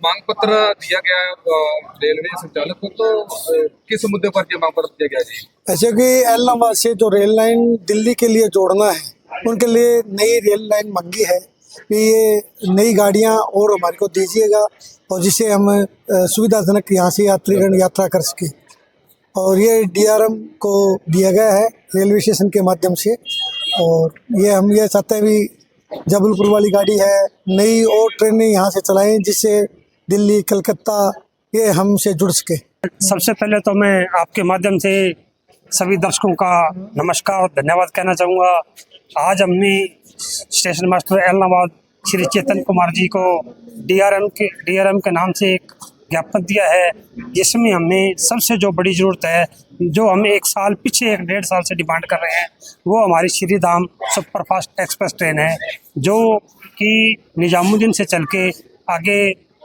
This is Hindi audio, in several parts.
मांग पत्र दिया गया रेलवे संचालक को, तो किस मुद्दे पर ये मांग पत्र दिया गया जी? ऐसे कि एलनाबाद से जो रेल लाइन दिल्ली के लिए जोड़ना है, उनके लिए नई रेल लाइन मांगी है कि ये नई गाड़ियां और हमारे को दीजिएगा, और जिससे हम सुविधाजनक यहाँ से यात्रीगण यात्रा कर सके। और ये डीआरएम को दिया गया है रेलवे स्टेशन के माध्यम से। और ये चाहते हैं भी जबलपुर वाली गाड़ी है, नई और ट्रेनें यहाँ से चलाएं, जिससे दिल्ली कलकत्ता ये हमसे जुड़ सके। सबसे पहले तो मैं आपके माध्यम से सभी दर्शकों का नमस्कार और धन्यवाद कहना चाहूँगा। आज हमने स्टेशन मास्टर एलनाबाद श्री चेतन कुमार जी को डीआरएम के नाम से एक ज्ञापन दिया है, जिसमें हमें सबसे जो बड़ी ज़रूरत है, जो हम एक डेढ़ साल से डिमांड कर रहे हैं, वो हमारी श्री धाम सुपरफास्ट एक्सप्रेस ट्रेन है, जो कि निजामुद्दीन से चल के आगे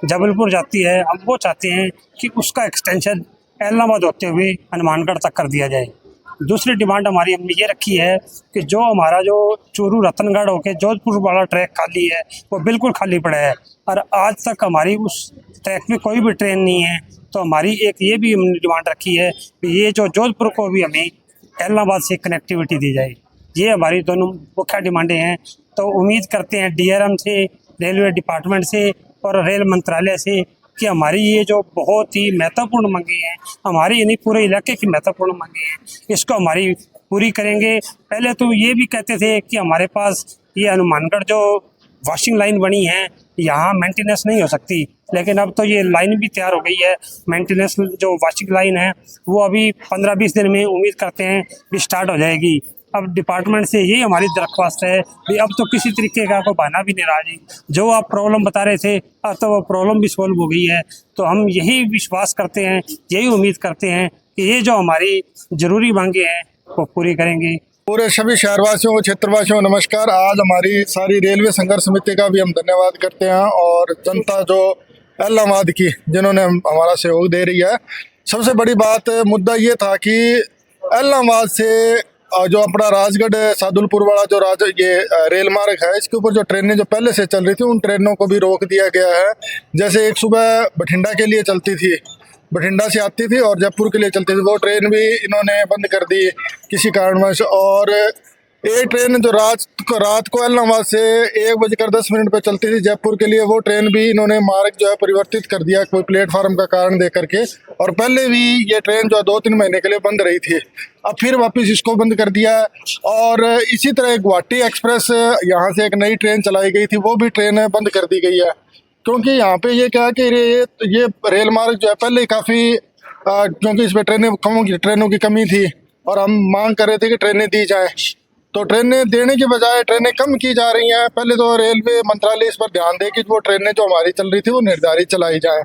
जबलपुर जाती है। हम वो चाहते हैं कि उसका एक्सटेंशन एलनाबाद होते हुए हनुमानगढ़ तक कर दिया जाए। दूसरी डिमांड हमारी हमने ये रखी है कि जो हमारा जो चूरू रतनगढ़ होके जोधपुर वाला ट्रैक खाली है, वो बिल्कुल खाली पड़ा है और आज तक हमारी उस ट्रैक में कोई भी ट्रेन नहीं है। तो हमारी एक ये भी हमने डिमांड रखी है कि ये जो जोधपुर को भी हमें एलनाबाद से कनेक्टिविटी दी जाए। ये हमारी दोनों मुख्य डिमांडें हैं। तो उम्मीद करते हैं डीआरएम से, रेलवे डिपार्टमेंट से और रेल मंत्रालय से कि हमारी ये जो बहुत ही महत्वपूर्ण मांगे हैं, हमारी यानी पूरे इलाके की महत्वपूर्ण मांगे हैं, इसको हमारी पूरी करेंगे। पहले तो ये भी कहते थे कि हमारे पास ये हनुमानगढ़ जो वॉशिंग लाइन बनी है, यहाँ मेंटेनेंस नहीं हो सकती, लेकिन अब तो ये लाइन भी तैयार हो गई है। मेंटेनेंस जो वॉशिंग लाइन है वो अभी 15-20 दिन में उम्मीद करते हैं भी स्टार्ट हो जाएगी। अब डिपार्टमेंट से यही हमारी दरख्वास्त है कि अब तो किसी तरीके का कोई बहाना भी नहीं रहा जी। जो आप प्रॉब्लम बता रहे थे, अब तो वो प्रॉब्लम भी सॉल्व हो गई है। तो हम यही विश्वास करते हैं, यही उम्मीद करते हैं कि ये जो हमारी ज़रूरी मांगे हैं वो पूरी करेंगे। पूरे सभी शहरवासियों को, क्षेत्रवासियों को नमस्कार। आज हमारी सारी रेलवे संघर्ष समिति का भी हम धन्यवाद करते हैं, और जनता जो एलनाबाद की जिन्होंने हमारा सहयोग दे रही है। सबसे बड़ी बात मुद्दा ये था कि एलनाबाद से जो अपना राजगढ़ सादुलपुर वाला ये रेल मार्ग है, इसके ऊपर जो ट्रेनें जो पहले से चल रही थी, उन ट्रेनों को भी रोक दिया गया है। जैसे एक सुबह बठिंडा के लिए चलती थी, बठिंडा से आती थी और जयपुर के लिए चलती थी, वो ट्रेन भी इन्होंने बंद कर दी किसी कारणवश। और एक ट्रेन जो रात को एलनाबाद से 1:10 पे चलती थी जयपुर के लिए, वो ट्रेन भी इन्होंने मार्ग जो है परिवर्तित कर दिया कोई प्लेटफार्म का कारण दे करके। और पहले भी ये ट्रेन जो है 2-3 महीने के लिए बंद रही थी, अब फिर वापस इसको बंद कर दिया है। और इसी तरह गुवाहाटी एक्सप्रेस, यहाँ से एक नई ट्रेन चलाई गई थी, वो भी ट्रेन बंद कर दी गई है, क्योंकि यहाँ पे ये क्या है कि ये रेल मार्ग जो है पहले काफ़ी क्योंकि इस पर ट्रेनों की कमी थी और हम मांग कर रहे थे कि ट्रेनें दी जाएँ, तो ट्रेनें देने के बजाय ट्रेनें कम की जा रही हैं। पहले तो रेलवे मंत्रालय इस पर ध्यान दे कि वो ट्रेनें जो हमारी चल रही थी वो निर्धारित चलाई जाएं।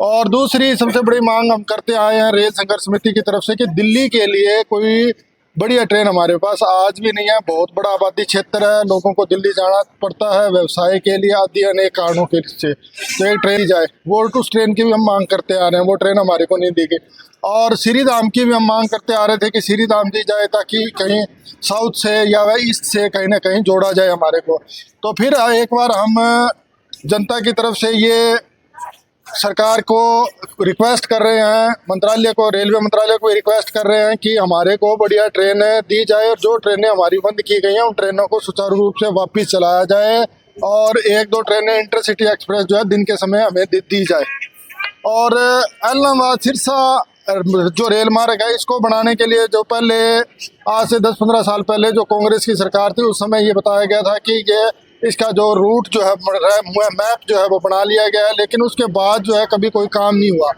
और दूसरी सबसे बड़ी मांग हम करते आए हैं रेल संघर्ष समिति की तरफ से कि दिल्ली के लिए कोई बढ़िया ट्रेन हमारे पास आज भी नहीं है। बहुत बड़ा आबादी क्षेत्र है, लोगों को दिल्ली जाना पड़ता है व्यवसाय के लिए, आदि अनेक कारणों के से। तो एक ट्रेन जाए, वो उस ट्रेन की भी हम मांग करते आ रहे हैं, वो ट्रेन हमारे को नहीं दी गई। और श्री धाम की भी हम मांग करते आ रहे थे कि श्री धाम दी जाए, ताकि कहीं साउथ से या ईस्ट से कहीं ना कहीं जोड़ा जाए हमारे को। तो फिर एक बार हम जनता की तरफ से ये सरकार को रिक्वेस्ट कर रहे हैं, मंत्रालय को, रेलवे मंत्रालय को रिक्वेस्ट कर रहे हैं कि हमारे को बढ़िया ट्रेन दी जाए, और जो ट्रेनें हमारी बंद की गई हैं उन ट्रेनों को सुचारू रूप से वापस चलाया जाए, और 1-2 ट्रेनें इंटरसिटी एक्सप्रेस जो है दिन के समय हमें दी जाए। और एलनाबाद सिरसा जो रेल मार्ग है, इसको बनाने के लिए जो पहले आज से 10-15 साल पहले जो कांग्रेस की सरकार थी, उस समय ये बताया गया था कि ये इसका जो रूट जो है, मैप जो है वो बना लिया गया है, लेकिन उसके बाद जो है कभी कोई काम नहीं हुआ।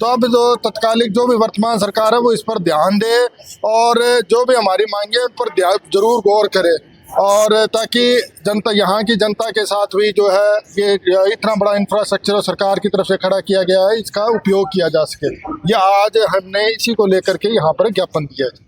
तो अब जो तत्कालिक जो भी वर्तमान सरकार है वो इस पर ध्यान दे, और जो भी हमारी मांगे उन पर जरूर गौर करे, और ताकि जनता, यहाँ की जनता के साथ भी जो है ये इतना बड़ा इंफ्रास्ट्रक्चर सरकार की तरफ से खड़ा किया गया है, इसका उपयोग किया जा सके। ये आज हमने इसी को लेकर के यहाँ पर ज्ञापन दिया है।